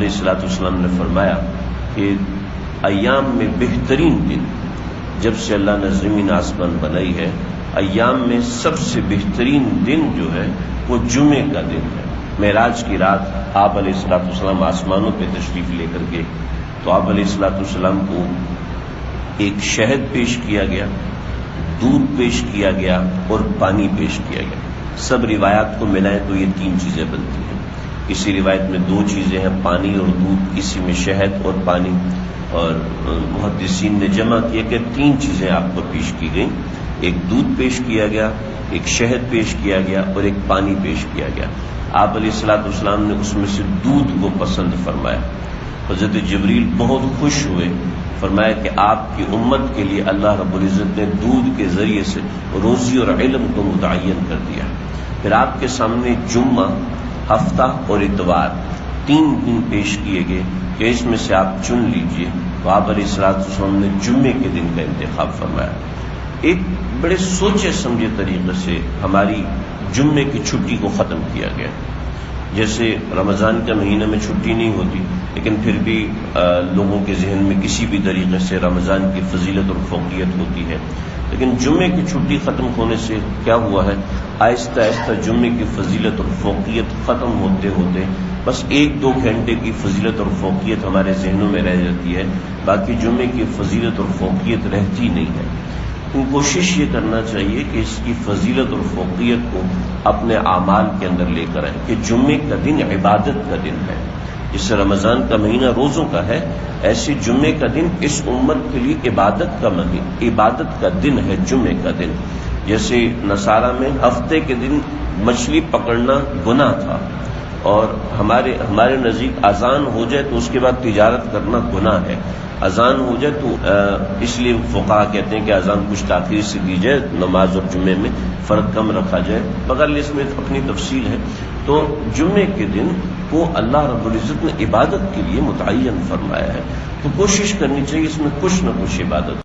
علیہ الصلوۃ والسلام نے فرمایا کہ ایام میں بہترین دن جب سے اللہ نے زمین آسمان بنائی ہے، ایام میں سب سے بہترین دن جو ہے وہ جمعے کا دن ہے۔ معراج کی رات آپ علیہ الصلوۃ والسلام آسمانوں پہ تشریف لے کر کے، تو آپ علیہ الصلوۃ والسلام کو ایک شہد پیش کیا گیا، دودھ پیش کیا گیا اور پانی پیش کیا گیا۔ سب روایات کو ملائیں تو یہ 3 چیزیں بنتی ہیں۔ کسی روایت میں 2 چیزیں ہیں، پانی اور دودھ، کسی میں شہد اور پانی، اور محدثین نے جمع کیا کہ 3 چیزیں آپ کو پیش کی گئیں۔ ایک دودھ پیش کیا گیا، ایک شہد پیش کیا گیا اور ایک پانی پیش کیا گیا۔ آپ علیہ الصلوۃ والسلام نے اس میں سے دودھ کو پسند فرمایا۔ حضرت جبریل بہت خوش ہوئے، فرمایا کہ آپ کی امت کے لیے اللہ رب العزت نے دودھ کے ذریعے سے روزی اور علم کو متعین کر دیا۔ پھر آپ کے سامنے جمعہ، ہفتہ اور اتوار 3 دن پیش کیے گئے کہ اس میں سے آپ چن لیجئے، تو آپ علیہ الصلوۃ والسلام نے جمعے کے دن کا انتخاب فرمایا۔ ایک بڑے سوچے سمجھے طریقے سے ہماری جمعے کی چھٹی کو ختم کیا گیا۔ جیسے رمضان کے مہینے میں چھٹی نہیں ہوتی، لیکن پھر بھی لوگوں کے ذہن میں کسی بھی طریقے سے رمضان کی فضیلت اور فوقیت ہوتی ہے، لیکن جمعے کی چھٹی ختم ہونے سے کیا ہوا ہے، آہستہ آہستہ جمعے کی فضیلت اور فوقیت ختم ہوتے ہوتے بس 1-2 گھنٹے کی فضیلت اور فوقیت ہمارے ذہنوں میں رہ جاتی ہے، باقی جمعے کی فضیلت اور فوقیت رہتی نہیں ہے۔ کوشش یہ کرنا چاہیے کہ اس کی فضیلت اور فوقیت کو اپنے اعمال کے اندر لے کر آئیں کہ جمعے کا دن عبادت کا دن ہے۔ جس رمضان کا مہینہ روزوں کا ہے، ایسے جمعے کا دن اس امت کے لیے عبادت کا دن ہے۔ جمعے کا دن جیسے نصارہ میں ہفتے کے دن مچھلی پکڑنا گناہ تھا، اور ہمارے نزدیک اذان ہو جائے تو اس کے بعد تجارت کرنا گناہ ہے۔ اذان ہو جائے تو اس لیے فقہا کہتے ہیں کہ اذان کچھ تاخیر سے دی جائے، نماز اور جمعے میں فرق کم رکھا جائے، بغیر اس میں اپنی تفصیل ہے۔ تو جمعے کے دن کو اللہ رب العزت نے عبادت کے لیے متعین فرمایا ہے، تو کوشش کرنی چاہیے اس میں کچھ نہ کچھ عبادت